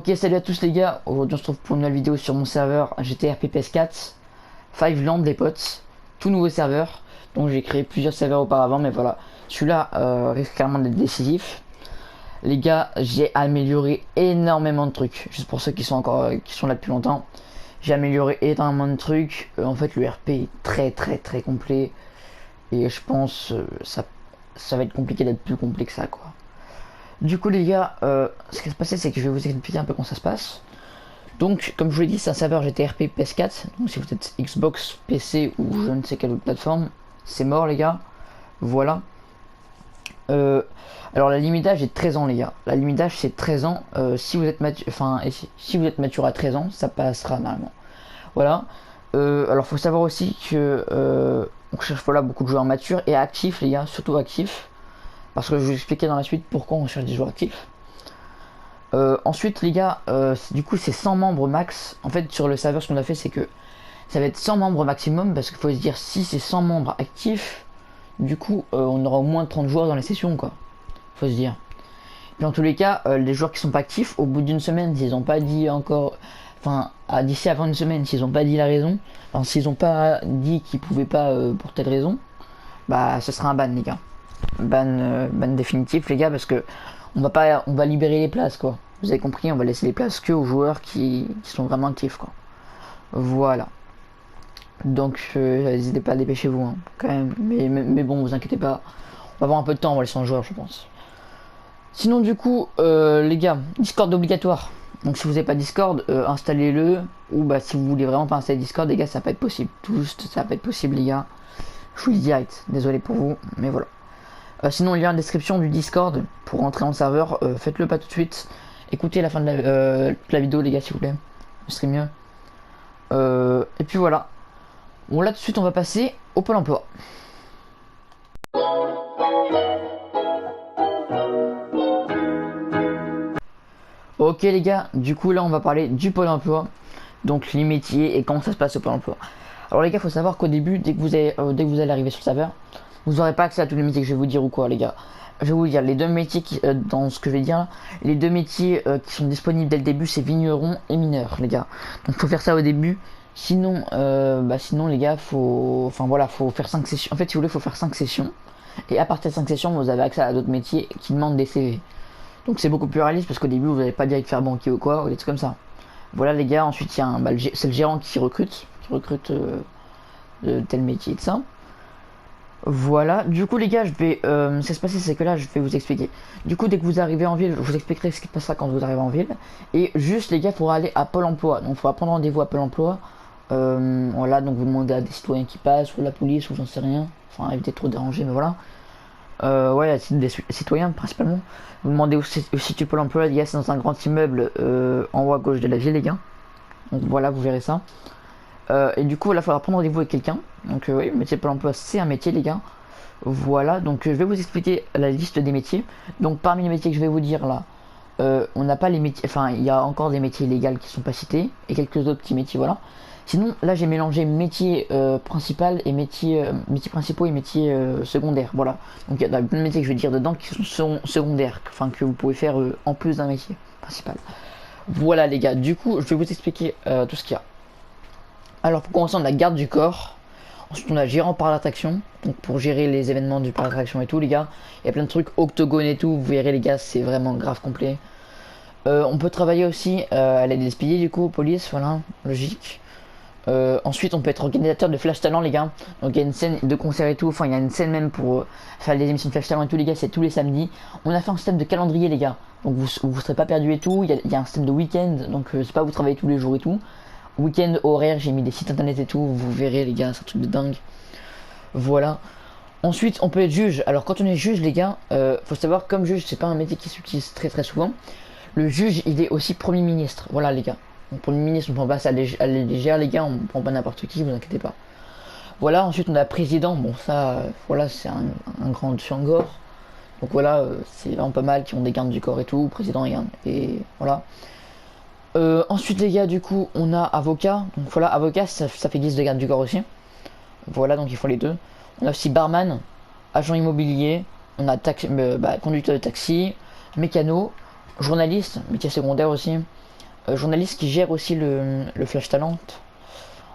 Ok, salut à tous les gars, aujourd'hui on se retrouve pour une nouvelle vidéo sur mon serveur GTRP PS4 Fiveland les potes, tout nouveau serveur. Donc j'ai créé plusieurs serveurs auparavant, mais voilà, celui-là risque carrément d'être décisif. Les gars, j'ai amélioré énormément de trucs, juste pour ceux qui sont encore qui sont là depuis longtemps. J'ai amélioré énormément de trucs, en fait le RP est très complet. Et je pense ça va être compliqué d'être plus complet que ça quoi. Du coup les gars, ce qui va se passer c'est que je vais vous expliquer un peu comment ça se passe. Donc comme je vous l'ai dit, c'est un serveur GTRP PS4. Donc si vous êtes Xbox, PC ou je ne sais quelle autre plateforme, c'est mort les gars. Voilà. Alors la limite d'âge est 13 ans les gars. La limite d'âge c'est 13 ans. Si vous êtes mature, si vous êtes mature à 13 ans, ça passera normalement. Voilà. Alors faut savoir aussi que on cherche voilà beaucoup de joueurs matures et actifs les gars, surtout actifs. Parce que je vais vous expliquer dans la suite pourquoi on cherche des joueurs actifs. Ensuite les gars, du coup c'est 100 membres max. En fait sur le serveur ce qu'on a fait c'est que ça va être 100 membres maximum. Parce qu'il faut se dire si c'est 100 membres actifs, du coup on aura au moins 30 joueurs dans les sessions quoi. Faut se dire. Et en tous les cas, les joueurs qui sont pas actifs, au bout d'une semaine, s'ils ont pas dit encore... Enfin, d'ici avant une semaine, s'ils ont pas dit la raison, enfin s'ils ont pas dit qu'ils pouvaient pas pour telle raison, bah ce sera un ban les gars. Ban définitif les gars, parce que on va libérer les places quoi. Vous avez compris, on va laisser les places que aux joueurs qui sont vraiment actifs quoi. Voilà. Donc n'hésitez pas à dépêchez-vous hein, quand même. Mais bon, vous inquiétez pas, on va avoir un peu de temps, on va laisser un joueur je pense. Sinon du coup les gars, Discord obligatoire. Donc si vous n'avez pas Discord, installez-le. Ou bah si vous voulez vraiment pas installer Discord les gars, ça va pas être possible. Tout juste ça va pas être possible les gars. Je vous le dis direct, désolé pour vous, mais voilà. Sinon il y a une description du Discord pour rentrer en serveur, faites-le pas tout de suite. Écoutez la fin de la vidéo les gars s'il vous plaît, ce serait mieux. Et puis voilà. Bon là tout de suite on va passer au Pôle emploi. Ok les gars, du coup là on va parler du Pôle emploi. Donc les métiers et comment ça se passe au Pôle emploi. Alors les gars, faut savoir qu'au début, dès que vous allez arriver sur le serveur, vous n'aurez pas accès à tous les métiers que je vais vous dire ou quoi les gars. Je vais vous dire les deux métiers qui, dans ce que je vais dire, les deux métiers qui sont disponibles dès le début, c'est vigneron et mineur les gars. Donc faut faire ça au début. Sinon, sinon les gars, faut faire 5 sessions. En fait, si vous voulez, faut faire 5 sessions. Et à partir de 5 sessions, vous avez accès à d'autres métiers qui demandent des CV. Donc c'est beaucoup plus réaliste parce qu'au début, vous n'allez pas direct faire banquier ou quoi, ou des trucs comme ça. Voilà les gars, ensuite il y a c'est le gérant qui recrute de tel métier de ça. Voilà, du coup les gars, ce qui va se passer c'est que là je vais vous expliquer. Du coup dès que vous arrivez en ville, je vous expliquerai ce qui se passera quand vous arrivez en ville. Et juste les gars, il faudra aller à Pôle emploi. Donc il faudra prendre rendez-vous à Pôle emploi. Voilà, donc vous demandez à des citoyens qui passent, ou la police, ou j'en sais rien. Enfin évitez de trop déranger, mais voilà. Ouais, des citoyens principalement. Vous demandez où situe Pôle emploi, les gars, c'est dans un grand immeuble en haut à gauche de la ville les gars. Donc voilà, vous verrez ça. Et du coup là il faudra prendre rendez-vous avec quelqu'un. Donc oui, le métier de Pôle emploi c'est un métier les gars. Voilà, donc je vais vous expliquer la liste des métiers. Donc parmi les métiers que je vais vous dire là, on n'a pas les métiers, enfin il y a encore des métiers légaux qui sont pas cités et quelques autres petits métiers voilà. Sinon là j'ai mélangé métiers principal et métiers principaux et métiers secondaires voilà. Donc il y a plein de métiers que je vais dire dedans qui sont secondaires, enfin que vous pouvez faire en plus d'un métier principal. Voilà les gars, du coup je vais vous expliquer tout ce qu'il y a. Alors pour commencer on a garde du corps. Ensuite on a gérant par l'attraction, donc pour gérer les événements du parc d'attraction et tout les gars. Il y a plein de trucs, octogone et tout, vous verrez les gars, c'est vraiment grave complet. On peut travailler aussi à l'aide des SPD du coup, police, voilà, logique. Ensuite on peut être organisateur de Flash Talent les gars. Donc il y a une scène de concert et tout, enfin il y a une scène même pour faire des émissions de Flash Talent et tout les gars, c'est tous les samedis. On a fait un système de calendrier les gars, donc vous serez pas perdu et tout. Il y a un système de week-end, donc c'est pas vous travaillez tous les jours et tout. Week-end horaire, j'ai mis des sites internet et tout, vous verrez les gars, c'est un truc de dingue. Voilà. Ensuite on peut être juge. Alors quand on est juge les gars, faut savoir comme juge c'est pas un métier qui s'utilise très souvent. Le juge il est aussi premier ministre, voilà les gars. Donc pour le ministre on prend pas ça à légère les gars, on prend pas n'importe qui, vous inquiétez pas. Voilà, ensuite on a président, bon ça voilà c'est un grand Changor. Donc voilà, c'est vraiment pas mal qui ont des gardes du corps et tout, président et voilà. Ensuite les gars du coup on a avocat, donc voilà avocat ça fait guise de garde du corps aussi. Voilà donc il faut les deux. On a aussi barman, agent immobilier, on a conducteur de taxi, mécano, journaliste, métier secondaire aussi. journaliste qui gère aussi le Flash Talent.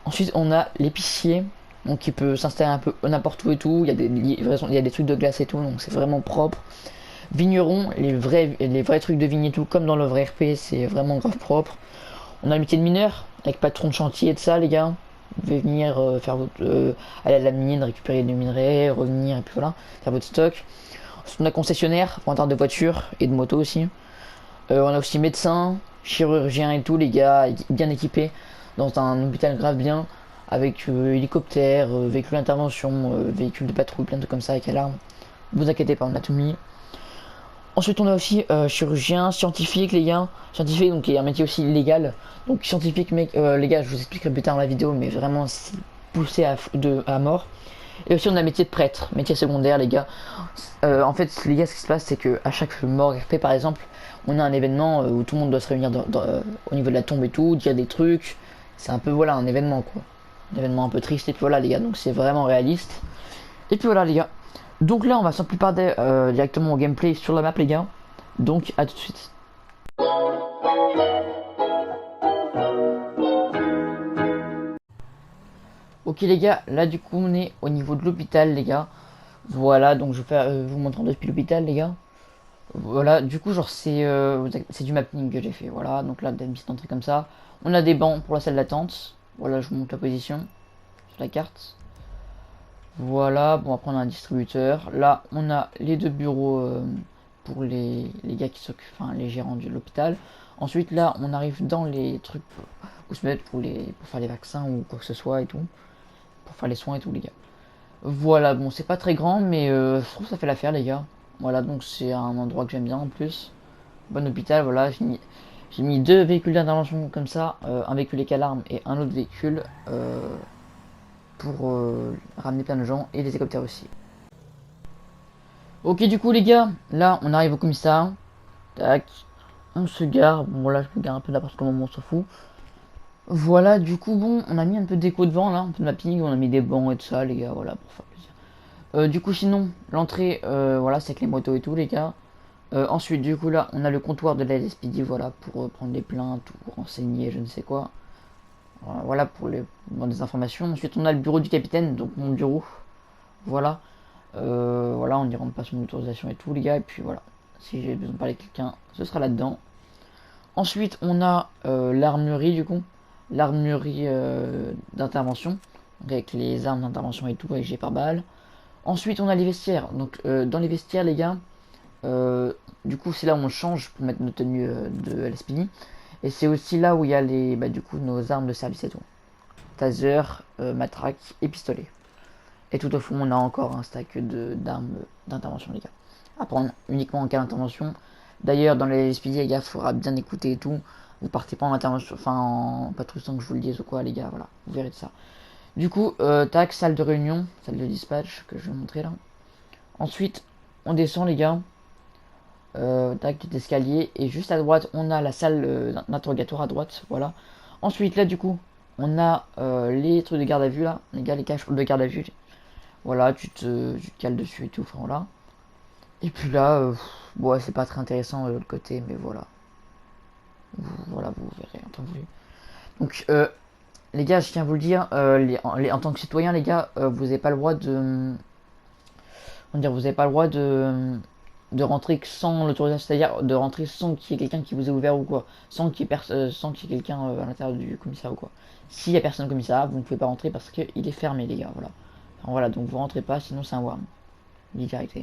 Ensuite, on a l'épicier, donc qui peut s'installer un peu n'importe où et tout. Il y a des livraisons, il y a des trucs de glace et tout, donc c'est vraiment propre. Vigneron, les vrais trucs de vigne et tout, comme dans le vrai RP, c'est vraiment grave propre. On a le métier de mineur, avec patron de chantier et de ça, les gars. Vous pouvez venir aller à la mine, récupérer des minerais, revenir, et puis voilà, faire votre stock. Ensuite, on a concessionnaire, pointeur de voitures et de motos aussi. On a aussi médecin, chirurgien et tout, les gars, bien équipés, dans un hôpital grave bien, avec hélicoptère, véhicule d'intervention, véhicule de patrouille, plein de trucs comme ça, avec alarme. Ne vous inquiétez pas, on a tout mis. Ensuite, on a aussi chirurgien, scientifique, les gars. Scientifique, donc, il y a un métier aussi légal. Donc, scientifique, mec, les gars, je vous expliquerai plus tard dans la vidéo, mais vraiment, c'est poussé à mort. Et aussi, on a métier de prêtre, métier secondaire, les gars. En fait, les gars, ce qui se passe, c'est que à chaque mort RP, par exemple, on a un événement où tout le monde doit se réunir au niveau de la tombe et tout, dire des trucs. C'est un peu, voilà, un événement, quoi. Un événement un peu triste, et puis voilà, les gars. Donc, c'est vraiment réaliste. Et puis voilà, les gars. Donc là, on va sans plus tarder directement au gameplay sur la map, les gars. Donc, à tout de suite. Ok, les gars, là, du coup, on est au niveau de l'hôpital, les gars. Voilà, donc je vais vous montrer depuis l'hôpital, les gars. Voilà, du coup, genre, c'est du mapping que j'ai fait. Voilà, donc là, une petite entrée comme ça. On a des bancs pour la salle d'attente. Voilà, je vous montre la position sur la carte. Voilà, bon, après, on a un distributeur. Là, on a les deux bureaux pour les gars qui s'occupent, enfin, les gérants de l'hôpital. Ensuite, là, on arrive dans les trucs où se mettre pour faire les vaccins ou quoi que ce soit et tout. Pour faire les soins et tout, les gars. Voilà, bon, c'est pas très grand, mais je trouve que ça fait l'affaire, les gars. Voilà, donc c'est un endroit que j'aime bien en plus. Bon hôpital, voilà, j'ai mis deux véhicules d'intervention comme ça, un véhicule avec alarme et un autre véhicule pour ramener plein de gens et les hélicoptères aussi. Ok, du coup, les gars, là, on arrive au commissariat. Tac, on se gare. Bon, là, je me gare un peu n'importe comment, on s'en fout. Voilà, du coup, bon, on a mis un peu de déco devant, là, un peu de mapping, on a mis des bancs et tout ça, les gars, voilà, pour faire plaisir. Du coup, sinon, l'entrée, voilà, c'est avec les motos et tout, les gars. Ensuite, du coup, là, on a le comptoir de la LSPD, voilà, pour prendre les plaintes ou renseigner, je ne sais quoi. Voilà, pour les des informations. Ensuite, on a le bureau du capitaine, donc mon bureau. Voilà. Voilà, on y rentre pas son autorisation et tout, les gars. Et puis voilà, si j'ai besoin de parler avec quelqu'un, ce sera là-dedans. Ensuite, on a l'armurerie, du coup. L'armurerie d'intervention, avec les armes d'intervention et tout, avec G par balle. Ensuite, on a les vestiaires. Donc, dans les vestiaires, les gars, du coup, c'est là où on change pour mettre nos tenues de LSPD. Et c'est aussi là où il y a du coup, nos armes de service et tout. Taser, matraque et pistolet. Et tout au fond, on a encore un stack d'armes d'intervention, les gars. À prendre uniquement en cas d'intervention. D'ailleurs, dans les LSPD, les gars, il faudra bien écouter et tout. Vous partez pas en intervention, enfin en patrouille sans que je vous le dise ou quoi, les gars, voilà. Vous verrez de ça. Du coup, tac, salle de réunion, salle de dispatch que je vais montrer là. Ensuite, on descend, les gars. Tac, petit escalier. Et juste à droite, on a la salle d'interrogatoire à droite. Voilà. Ensuite, là, du coup, on a les trucs de garde à vue là. Les gars, les caches de garde à vue. Voilà, tu te cales dessus et tout. Enfin, voilà. Et puis là, bon, c'est pas très intéressant de l'autre côté, mais voilà. Voilà, vous verrez en temps voulu. Donc, les gars, je tiens à vous le dire, en tant que citoyen, les gars, vous n'avez pas le droit de. On dire, vous n'avez pas le droit de rentrer sans l'autorisation, c'est-à-dire de rentrer sans qu'il y ait quelqu'un qui vous ait ouvert ou quoi, sans qu'il y ait quelqu'un à l'intérieur du commissariat ou quoi. S'il y a personne au commissariat, vous ne pouvez pas rentrer parce qu'il est fermé, les gars, voilà. Enfin, voilà, donc vous rentrez pas, sinon c'est un worm. Dit direct,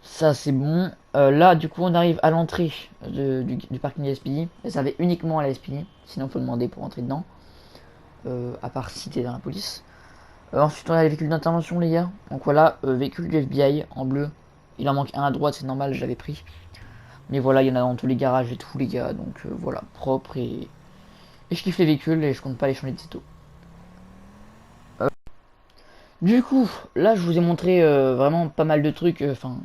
ça c'est bon. Là, du coup, on arrive à l'entrée du parking de l'SPD. Ça va uniquement à la SPD, sinon il faut demander pour entrer dedans. À part si t'es dans la police. Ensuite, on a les véhicules d'intervention, les gars. Donc voilà, véhicule du FBI en bleu. Il en manque un à droite, c'est normal, j'avais pris. Mais voilà, il y en a dans tous les garages et tout, les gars. Donc voilà, propre et je kiffe les véhicules et je compte pas les changer de sitôt. Du coup, là, je vous ai montré vraiment pas mal de trucs. Enfin,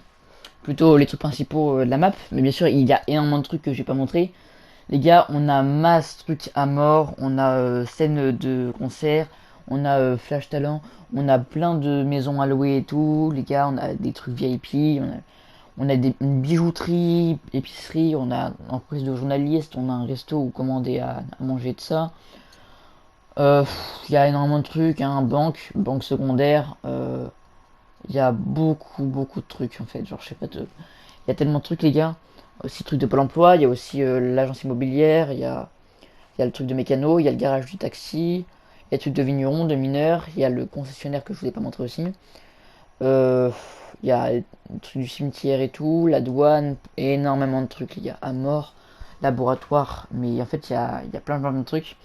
plutôt les trucs principaux de la map. Mais bien sûr, il y a énormément de trucs que j'ai pas montré. Les gars, on a masse trucs à mort. On a scène de concert. On a Flash Talent. On a plein de maisons à louer et tout. Les gars, on a des trucs VIP. On a une bijouterie, épicerie, on a une entreprise de journalistes, on a un resto où commander à manger de ça. Il y a énormément de trucs, hein, banque secondaire. Il y a beaucoup de trucs en fait. Genre, je sais pas, il y a tellement de trucs, les gars. Aussi, truc de Pôle emploi, il y a aussi l'agence immobilière, il y a le truc de mécano, il y a le garage du taxi, il y a le truc de vigneron, de mineur, il y a le concessionnaire que je vous ai pas montré aussi. Euh, il y a le truc du cimetière et tout, la douane, énormément de trucs, il y a à mort, laboratoire, mais en fait il y a plein de trucs.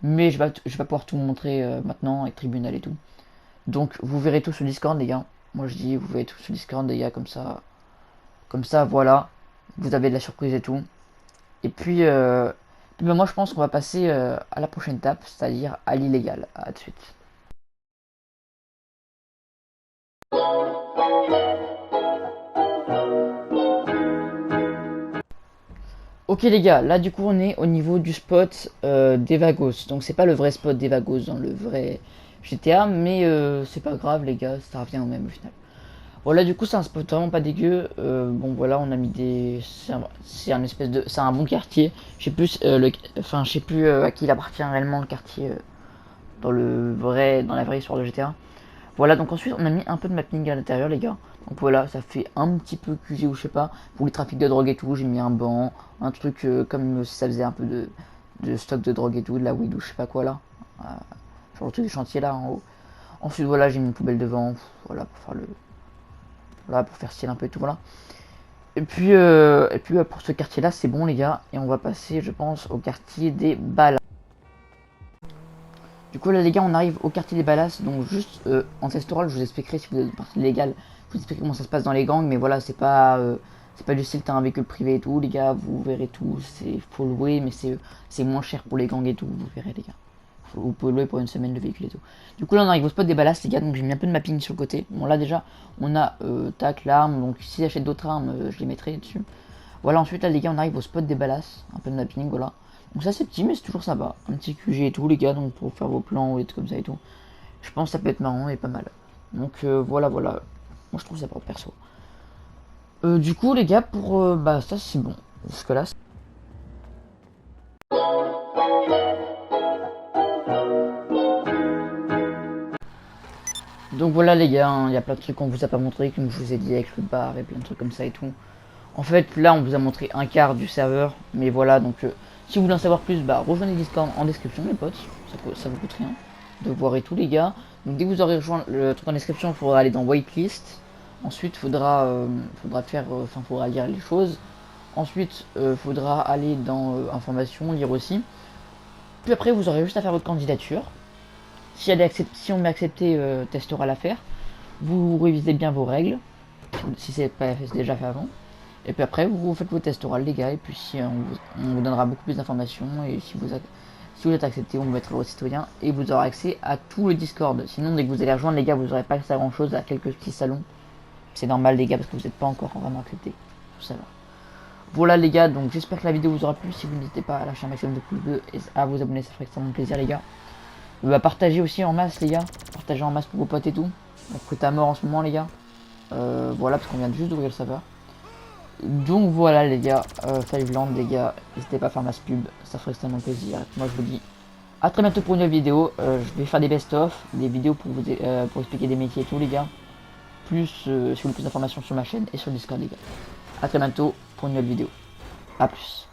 Mais je vais pas pouvoir tout vous montrer maintenant, avec tribunal et tout. Donc vous verrez tout sur Discord, les gars. Moi je dis, vous verrez tout sur Discord, les gars, comme ça, voilà. Vous avez de la surprise et tout. Et puis ben, moi je pense qu'on va passer à la prochaine étape, c'est-à-dire à l'illégal. À tout de suite. Ok les gars, là du coup on est au niveau du spot d'Evagos. Donc c'est pas le vrai spot d'Evagos dans le vrai GTA, mais c'est pas grave les gars, ça revient au même au final. Voilà, du coup c'est un spot vraiment pas dégueu. Bon voilà, on a mis des, c'est un espèce de, c'est un bon quartier. Je sais plus enfin je sais plus à qui il appartient réellement le quartier dans la vraie histoire de GTA. Voilà, donc ensuite on a mis un peu de mapping à l'intérieur les gars. Donc voilà, ça fait un petit peu QG ou je sais pas. Pour les trafics de drogue et tout, j'ai mis un banc, un truc comme si ça faisait un peu de stock de drogue et tout, de la weed ou je sais pas quoi là. Genre le truc du chantier là en haut. Ensuite voilà, j'ai mis une poubelle devant, voilà pour faire voilà pour faire style un peu et tout voilà. Et puis pour ce quartier là c'est bon les gars. Et on va passer je pense au quartier des balles. Du coup là les gars on arrive au quartier des Ballas, donc juste en test oral je vous expliquerai si vous êtes partie légale, je vous expliquerai comment ça se passe dans les gangs, mais voilà c'est pas du style t'as un véhicule privé et tout les gars, vous verrez tout, c'est faut louer mais c'est moins cher pour les gangs et tout, vous verrez les gars. Vous pouvez louer pour une semaine le véhicule et tout. Du coup là on arrive au spot des Ballas les gars, donc j'ai mis un peu de mapping sur le côté. Bon là déjà on a tac l'arme, donc si j'achète d'autres armes je les mettrai dessus. Voilà, ensuite là les gars on arrive au spot des Ballas, un peu de mapping voilà. Donc ça c'est petit mais c'est toujours sympa. Un petit QG et tout les gars, donc pour faire vos plans ou des trucs comme ça et tout. Je pense que ça peut être marrant et pas mal. Donc voilà. Moi je trouve ça propre perso. Du coup les gars pour bah ça c'est bon. Jusque là. Donc voilà les gars, il y a plein de trucs qu'on vous a pas montré, comme je vous ai dit avec le bar et plein de trucs comme ça et tout. En fait là on vous a montré un quart du serveur. Mais voilà donc si vous voulez en savoir plus, bah rejoignez Discord en description les potes. Ça vous coûte rien de voir et tout les gars. Donc dès que vous aurez rejoint le truc en description, il faudra aller dans Whitelist. Ensuite faudra lire les choses. Ensuite faudra aller dans information, lire aussi. Puis après vous aurez juste à faire votre candidature. Si on met accepté, test oral à faire. Vous révisez bien vos règles. Si c'est pas déjà fait avant. Et puis après, vous faites vos tests oraux, les gars, et puis si, on vous donnera beaucoup plus d'informations. Et si vous êtes accepté, on vous mettra le citoyen et vous aurez accès à tout le Discord. Sinon, dès que vous allez rejoindre, les gars, vous n'aurez pas accès à grand chose, à quelques petits salons. C'est normal, les gars, parce que vous n'êtes pas encore vraiment accepté. Tout ça va. Voilà, les gars, donc j'espère que la vidéo vous aura plu. Si vous n'hésitez pas à lâcher un maximum de pouces bleus et à vous abonner, ça ferait extrêmement plaisir, les gars. Partagez aussi en masse, les gars. Partagez en masse pour vos potes et tout. Donc, t'es à mort en ce moment, les gars. Voilà, parce qu'on vient juste d'ouvrir le serveur. Donc voilà les gars, Fiveland les gars, n'hésitez pas à faire ma pub, ça ferait extrêmement plaisir. Moi je vous dis à très bientôt pour une nouvelle vidéo. Je vais faire des best-of, des vidéos pour expliquer des métiers et tout les gars. Plus si vous voulez plus d'informations sur ma chaîne et sur le Discord les gars. A très bientôt pour une nouvelle vidéo. A plus.